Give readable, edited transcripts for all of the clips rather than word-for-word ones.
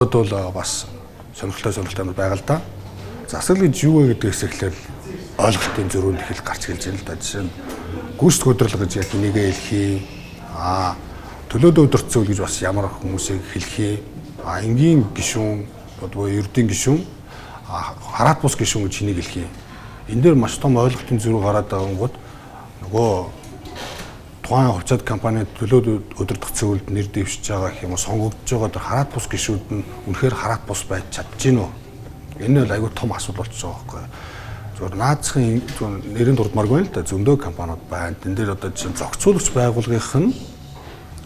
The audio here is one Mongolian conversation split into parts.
бол бас сонирхолтой байгаа л да. Засал гэж юу вэ гэдгээс эхлээл ойлголтын зөрүүнд их гарч хэлж байна л да. Жишээ нь гүйцэтгэх удирдлага гэж яг нэгээ хэлхий. Төлөөдөө удирдцуул гэж бас ямар хүмүүсийг хэлхий. Энгийн гишүүн, бодвол ердийн гишүүн, хараат бус гишүүн гэж хэнийг хэлхий. Энэ дээр маш том ойлголтын зөрүү гараад байгаа гот нөгөө тухайн хувьцаат компани төлөөд удирдах цэвэрлэлд нэр дэвшиж байгаа гэх юм уу сонгогдож байгаа хараат бус гишүүд нь үнэхээр хараат бус байж чадж гин үү? Энэ бол айгүй том асуудал болчихж байгаа байхгүй. Зөвхөн наацхийн нэрийн дурдмааргүй л да зөндөө компаниуд байна. Тэн дээр одоо жишээ зохицуулагч байгууллагынх нь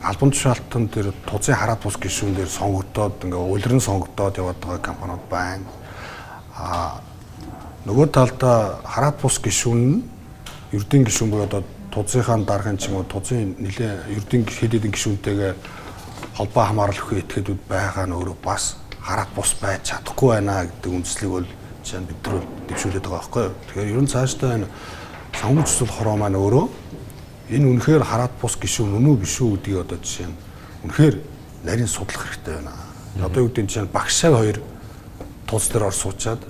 албан тушаалтан дээр тузын хараат бус гишүүн дээр сонгогдоод ингээ улиран сонгогдоод яваад байгаа компаниуд байна. Нөгөө талдаа хараат бус гишүүн нь ердийн гишүүн буюу одоо тузынхаа даргын ч юм уу тузын нэлээ ердийн хэд хэдэн гишүүнтэйгээ холбоо хамаарал өгөх этгээдүүд байгаа нь өөрөө бас хараат бус байж чадахгүй байна гэдэг үндслийг бол жишээ нь бид нар дэвшүүлээд байгаа байхгүй юу. Тэгэхээр ерөн цаашдаа энэ сонгогч цэцэл хороо маань өөрөө энэ үнэхээр хараат бус гишүүн үнүү биш үү гэдгийг одоо жишээ нь үнэхээр нарийн судлах хэрэгтэй байна. Одоо юу гэдэг нь жишээ нь багшаа хоёр туз дээр ор суучаад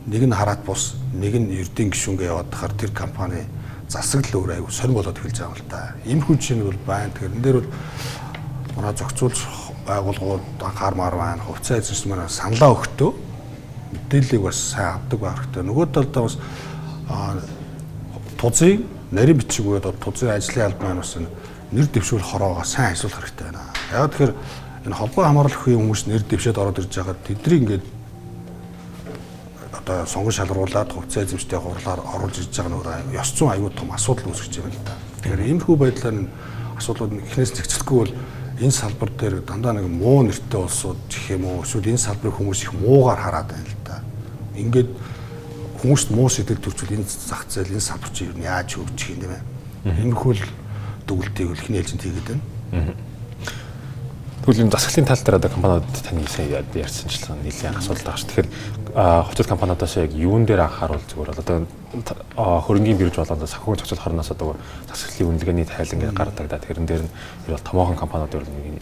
нэг нь хараат бус нэг нь ердийн гишүүнгээ яваад тахаар тэр компани засаглал өөр аягүй сонир болоод эхэлж байгаа юм л да. Ийм хүн чинь бол байна. Тэгэхээр энэ дээр бол манай зохицуулж байгууллагууд анхаармаар байна. Хувьцаа эзэмшил маань саналаа өгтөө мэдээллийг бас сайн авдаг байх хэрэгтэй. Нөгөө талдаа бас тузын нарийн бичиг буюу тузын ажлын албан маань бас нэр дэвшүүл хороогоо сайн ажиллах хэрэгтэй байна. Яг тэгэхээр энэ холбоо хамаарал өгөх хүмүүс нэр дэвшээд ороод ирж байгаа тэдний ингээд одоо сонгон шалруулад хувьцаа эзэмштэй хурлаар оруулж ирж байгаа нөр ёс зүйн аюул том асуудал үүсгэж байна л да. Тэгэхээр иймэрхүү байдлаар энэ асуудлууд эхнээс зэгцэлгүй бол энэ салбар дээр дандаа нэг муу нэртэй улсууд гэх юм уу эсвэл энэ салбарыг хүмүүс их муугаар хараад байна л да. Ингээд хүмүүст муу сэтэл төрчүүл энэ зах зээл энэ салбар чинь юу яаж хөгжих юм бэ? Иймэрхүү л дүгэлтийг эхний ээлжинд хийгээд байна. Тэгвэл энэ засаглалын тал дээр одоо компаниуд таны сая ярьсанчлан нэлийн асуудал байгаа ш. Тэгэхээр хувьцат компаниудаас яг юун дээр анхааруул зүгээр бол одоо хөрөнгийн бирж болоод санхүүгийн зохицол хорноос одоо засаглалын үнэлгээний тайлан гэж гардаг да. Тэгэхээр энэ дээр нь бол томоохон компаниуд ер нь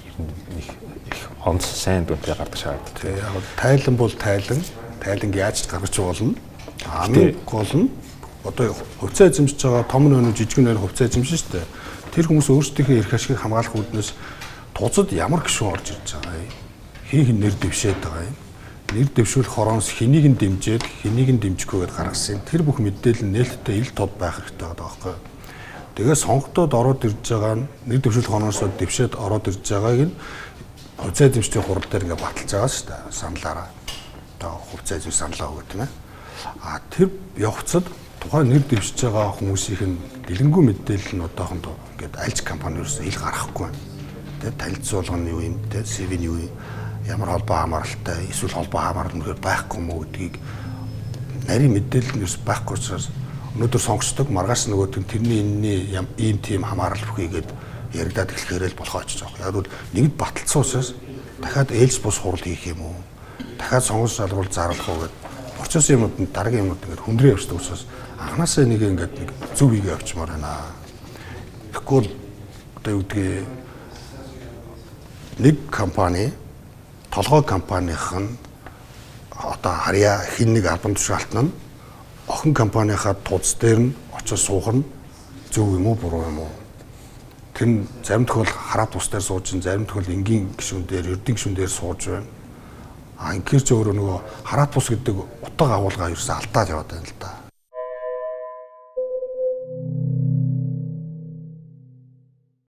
их онц сайн дүнтэй гардаг шаард. Тэг яг тайлан бол тайланг яаж гаргаж болно? Хамгийн гол нь одоо хувьцаа эзэмшиж байгаа том нөөц жижиг нөөц хувьцаа эзэмшин шүү дээ. Тэр хүмүүс өөрсдийнхөө эрх ашигыг хамгаалах үүднээс тузад ямар гишүүн орж ирж байгаа юм? Хин нэр дэвшээд байгаа юм? Нэр дэвшүүлэх хороноос хэнийг нь дэмжээд хэнийг нь дэмжихгүйгээд гаргасан. Тэр бүх мэдээлэл нь нээлттэй ил тод байх хэрэгтэй байгаа байхгүй юу? Тэгээ сонгогдоод ороод ирж байгаа нь нэр дэвшүүлэх хороноос дэвшээд ороод ирж байгааг нь хувьцаа эзэмшлийн хурал дээр ингээ баталж байгаа шүү дээ. Саналаараа. Одоо хувьцаа эзэмших саналаа өгöd тийм ээ. Тэр явцад тухайн нэр дэвшиж байгаа хүмүүсийнх нь дэлгэнгүй мэдээлэл нь одоохондоо ингээд альж компани ерөөсөө ил гарахгүй байна. Тэ танилцуулга нь юу юм те CV нь юу юм ямар холбоо хамааралтай эсвэл холбоо хамаарал нүгээр байхгүй мó гэдгийг нарийн мэдээлэл нь байхгүй учраас өнөөдөр сонгочдог маргааш нөгөөд нь тэрний энэний ийм тийм хамаарал бүхийгээд яригадаад эхлэхээр л болохоо очиж байгаа. Яг бол нэгд баталсан учраас дахиад ээлж бус хурал хийх юм уу? Дахиад сонгож шалгуул зарлах уу гэдэг процесс юмуд нь дараагийн юмуд ингээд хүндрээ явчихдаг учраас анханасаа нэг ингээд нэг зөв хийгээ авчмаар байна. Тэгэхгүй одоо юу гэдгийг нэг компани толгой компанийх нь одоо харьяа хин нэг албан тушаалтан нь охин компанийхаа туз дээр нь очиж суух нь зөв юм уу буруу юм уу? Тэр зарим тохиол хараат бус дээр сууж, зарим тохиол энгийн гишүүн дээр, ердийн гишүүн дээр сууж байна. Ингээр ч өөрөө нөгөө хараат бус гэдэг утга агуулга ерөөсөө алдаад яваад байна л да.